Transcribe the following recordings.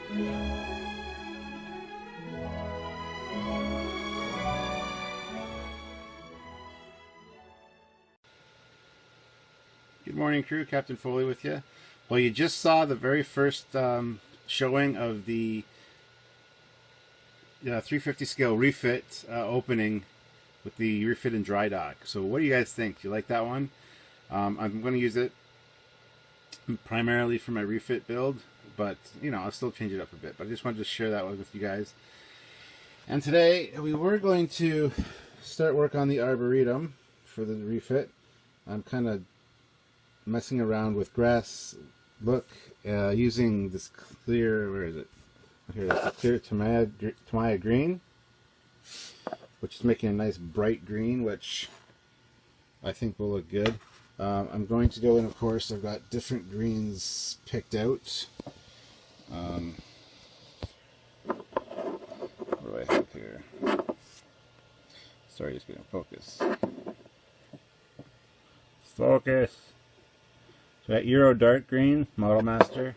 Good morning, crew. Captain Foley with you. Well, you just saw the very first showing of the 350 scale refit opening with the refit in dry dock. So what do you guys think? Do you like that one? I'm going to use it primarily for my refit build, but I'll still change it up a bit. But I just wanted to share that one with you guys. And today we were going to start work on the Arboretum for the refit. I'm kind of messing around with grass look using this clear, where is it? Here, it's a clear Tamaya green, which is making a nice bright green, which I think will look good. I'm going to go in, of course, I've got different greens picked out. What do I have here? Sorry, just getting focus. Focus! So that Euro Dark Green, Model Master.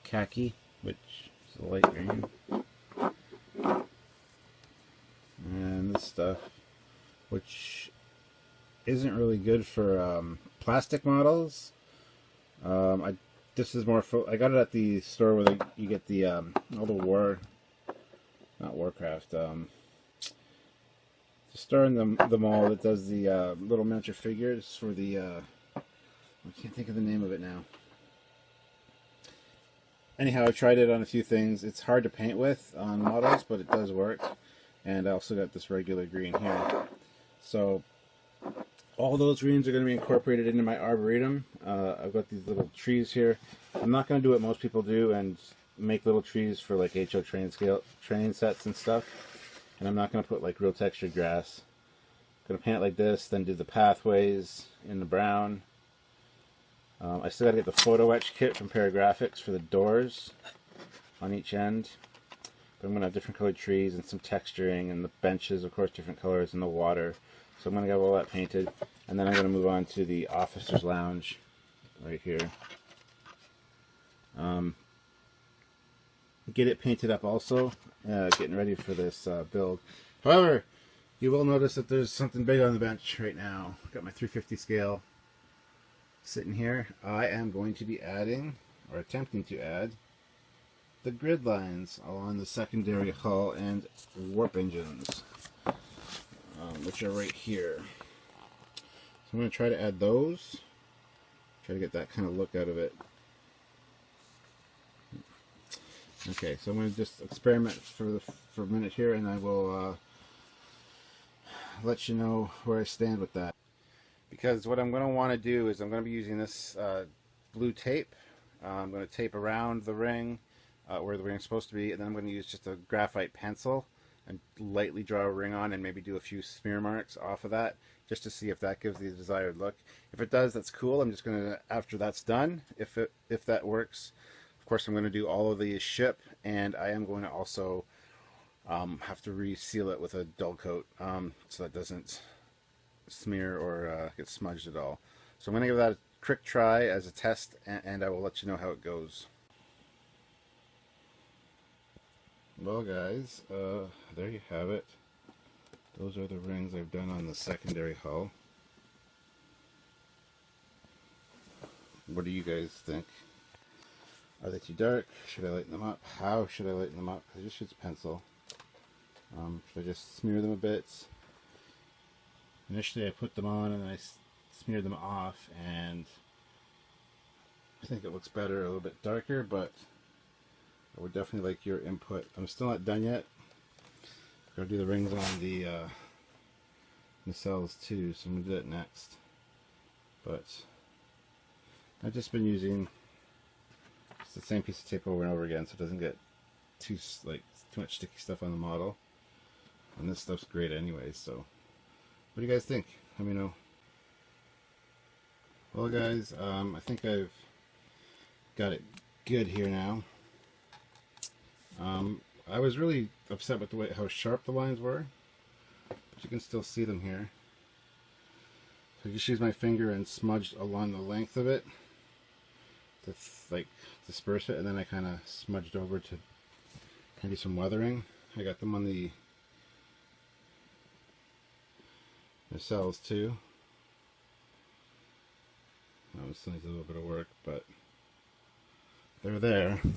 Khaki, which is a light green. And this stuff, which isn't really good for plastic models. This is more. I got it at the store where you get the all the not Warcraft. The store in the mall that does the little miniature figures for the. I can't think of the name of it now. Anyhow, I've tried it on a few things. It's hard to paint with on models, but it does work. And I also got this regular green here. So all those greens are going to be incorporated into my Arboretum. I've got these little trees here. I'm not going to do what most people do and make little trees for like HO train sets and stuff. And I'm not going to put like real textured grass. I'm going to paint it like this, then do the pathways in the brown. I still got to get the photo etch kit from Paragraphics for the doors on each end. But I'm going to have different colored trees and some texturing, and the benches, of course, different colors, and the water. So I'm going to get all that painted. And then I'm going to move on to the officer's lounge right here. Get it painted up also, getting ready for this build. However, you will notice that there's something big on the bench right now. I've got my 350 scale sitting here. I am going to be adding, or attempting to add, the grid lines along the secondary hull and warp engines, which are right here. So I'm going to try to add those, try to get that kind of look out of it. Okay, so I'm going to just experiment for a minute here, and I will let you know where I stand with that. Because what I'm going to want to do is I'm going to be using this blue tape. I'm going to tape around the ring where the ring is supposed to be, and then I'm going to use just a graphite pencil and lightly draw a ring on and maybe do a few smear marks off of that just to see if that gives the desired look. If it does, that's cool. I'm just going to, after that's done, if that works, of course I'm going to do all of these ship, and I am going to also have to reseal it with a dull coat so that doesn't smear or get smudged at all. So I'm going to give that a quick try as a test, and I will let you know how it goes. Well guys, there you have it. Those are the rings I've done on the secondary hull. What do you guys think? Are they too dark? Should I lighten them up? How should I lighten them up? I just use a pencil. Should I just smear them a bit? Initially I put them on and I smeared them off, and I think it looks better a little bit darker, but I would definitely like your input. I'm still not done yet. I'm going to do the rings on the nacelles too, so I'm going to do that next. But I've just been using the same piece of tape over and over again so it doesn't get too much sticky stuff on the model. And this stuff's great anyway, so what do you guys think? Let me know. Well guys, I think I've got it good here now. I was really upset with the way how sharp the lines were, but you can still see them here. So I just used my finger and smudged along the length of it, to like disperse it, and then I kind of smudged over to kind of do some weathering. I got them on the cells too. This still needs a little bit of work, but they're there. You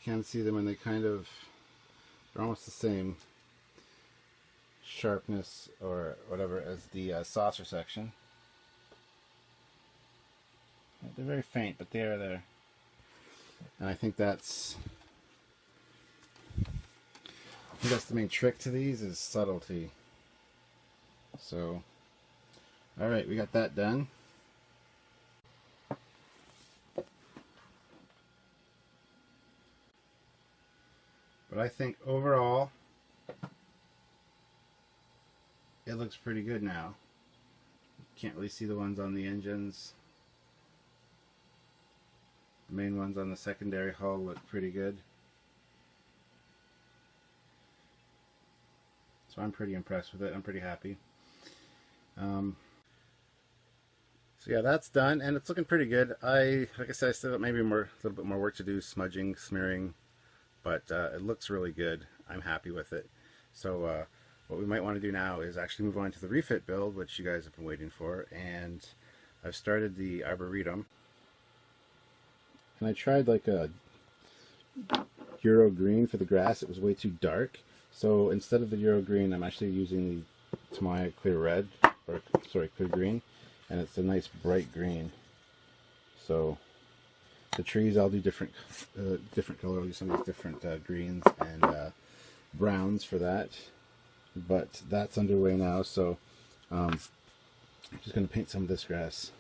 can see them, and they're almost the same sharpness or whatever as the saucer section. They're very faint, but they are there. And I think that's the main trick to these, is subtlety. So, all right, we got that done. But I think overall, it looks pretty good now. Can't really see the ones on the engines. The main ones on the secondary hull look pretty good. So I'm pretty impressed with it. I'm pretty happy. So yeah, that's done, and it's looking pretty good. Like I said, I still got maybe a little bit more work to do, smudging, smearing, but it looks really good. I'm happy with it. So what we might want to do now is actually move on to the refit build, which you guys have been waiting for, and I've started the Arboretum. And I tried like a Euro green for the grass. It was way too dark. So instead of the Euro green, I'm actually using the Tamiya clear red, or sorry, clear green, and it's a nice bright green. So the trees, I'll do different color. I'll use some of these different greens and browns for that. But that's underway now. So I'm just going to paint some of this grass.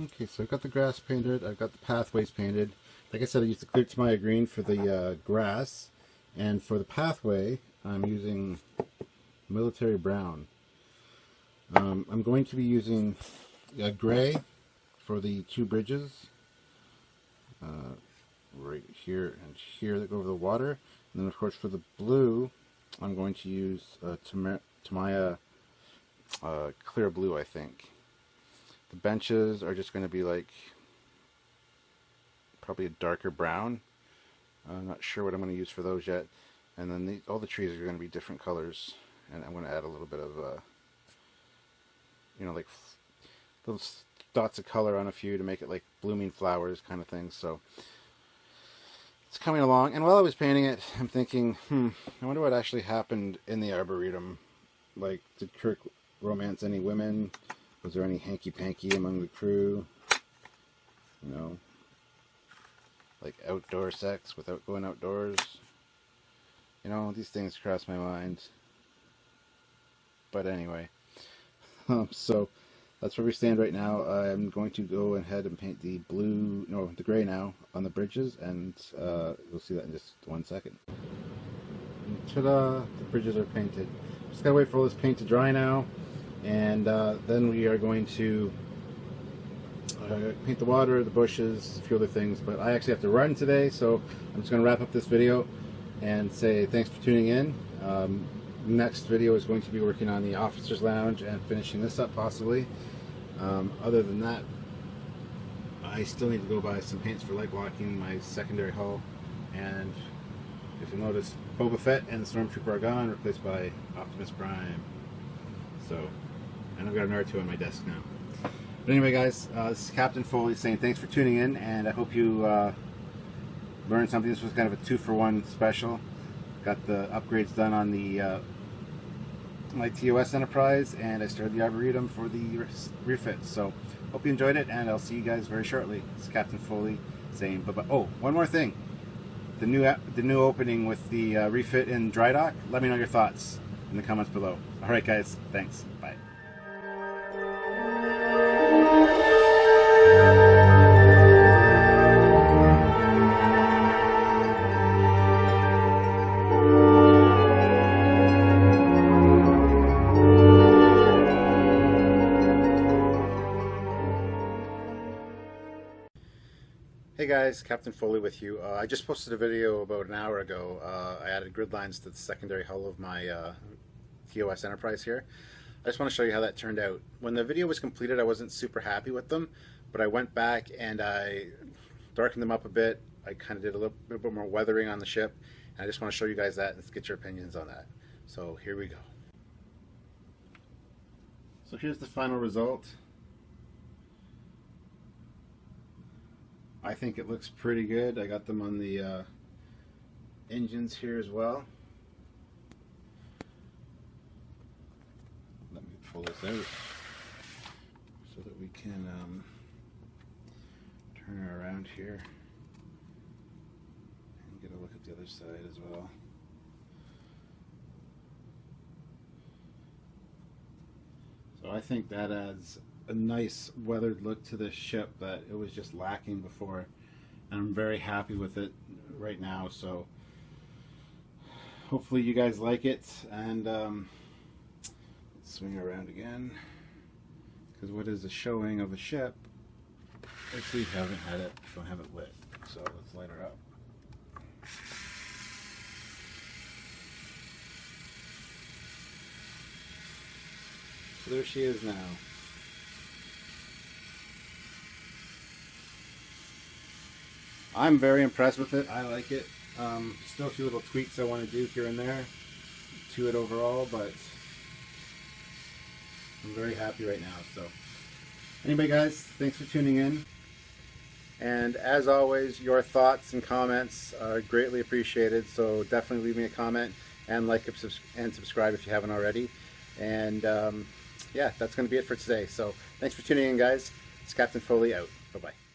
Okay, so I've got the grass painted. I've got the pathways painted. Like I said, I used the clear Tamiya green for the grass. And for the pathway, I'm using military brown. I'm going to be using gray for the two bridges, right here and here that go over the water. And then of course for the blue, I'm going to use Tamiya clear blue, I think. The benches are just going to be like probably a darker brown. I'm not sure what I'm going to use for those yet. And then all the trees are going to be different colors. And I'm going to add a little bit of, like little dots of color on a few to make it like blooming flowers kind of thing. So it's coming along. And while I was painting it, I'm thinking, I wonder what actually happened in the Arboretum. Like, did Kirk romance any women? Was there any hanky-panky among the crew? You know, like outdoor sex without going outdoors. You know, these things cross my mind. But anyway, so that's where we stand right now. I'm going to go ahead and paint the gray now on the bridges, and you'll see that in just 1 second. Ta-da! The bridges are painted. Just gotta wait for all this paint to dry now, and then we are going to paint the water, the bushes, a few other things. But I actually have to run today, so I'm just going to wrap up this video and say thanks for tuning in. Next video is going to be working on the officer's lounge and finishing this up possibly. Other than that, I still need to go buy some paints for light blocking my secondary hull, and if you'll notice, Boba Fett and the Stormtrooper are gone, replaced by Optimus Prime. So, and I've got an R2 on my desk now. But anyway, guys, this is Captain Foley saying thanks for tuning in, and I hope you learned something. This was kind of a 2-for-1 special. Got the upgrades done on the my TOS Enterprise, and I started the Arboretum for the refit. So, hope you enjoyed it, and I'll see you guys very shortly. This is Captain Foley saying bye-bye. Oh, one more thing. The new opening with the refit in dry dock. Let me know your thoughts in the comments below. All right, guys. Thanks. Bye. Hey guys, Captain Foley with you. I just posted a video about an hour ago. I added grid lines to the secondary hull of my TOS Enterprise here. I just want to show you how that turned out. When the video was completed, I wasn't super happy with them, but I went back and I darkened them up a bit. I kind of did a little bit more weathering on the ship, and I just want to show you guys that and get your opinions on that. So here we go. So here's the final result. I think it looks pretty good. I got them on the engines here as well. Let me pull this out so that we can turn her around here and get a look at the other side as well. So I think that adds a nice weathered look to this ship that it was just lacking before, and I'm very happy with it right now. So hopefully you guys like it, and let's swing around again, because what is a showing of a ship if we don't have it lit? So let's light her up. So there she is now. I'm very impressed with it. I like it. Still a few little tweaks I want to do here and there to it overall, but I'm very happy right now. So anyway, guys, thanks for tuning in. And as always, your thoughts and comments are greatly appreciated. So definitely leave me a comment and like and subscribe if you haven't already. And yeah, that's going to be it for today. So thanks for tuning in, guys. It's Captain Foley out. Bye-bye.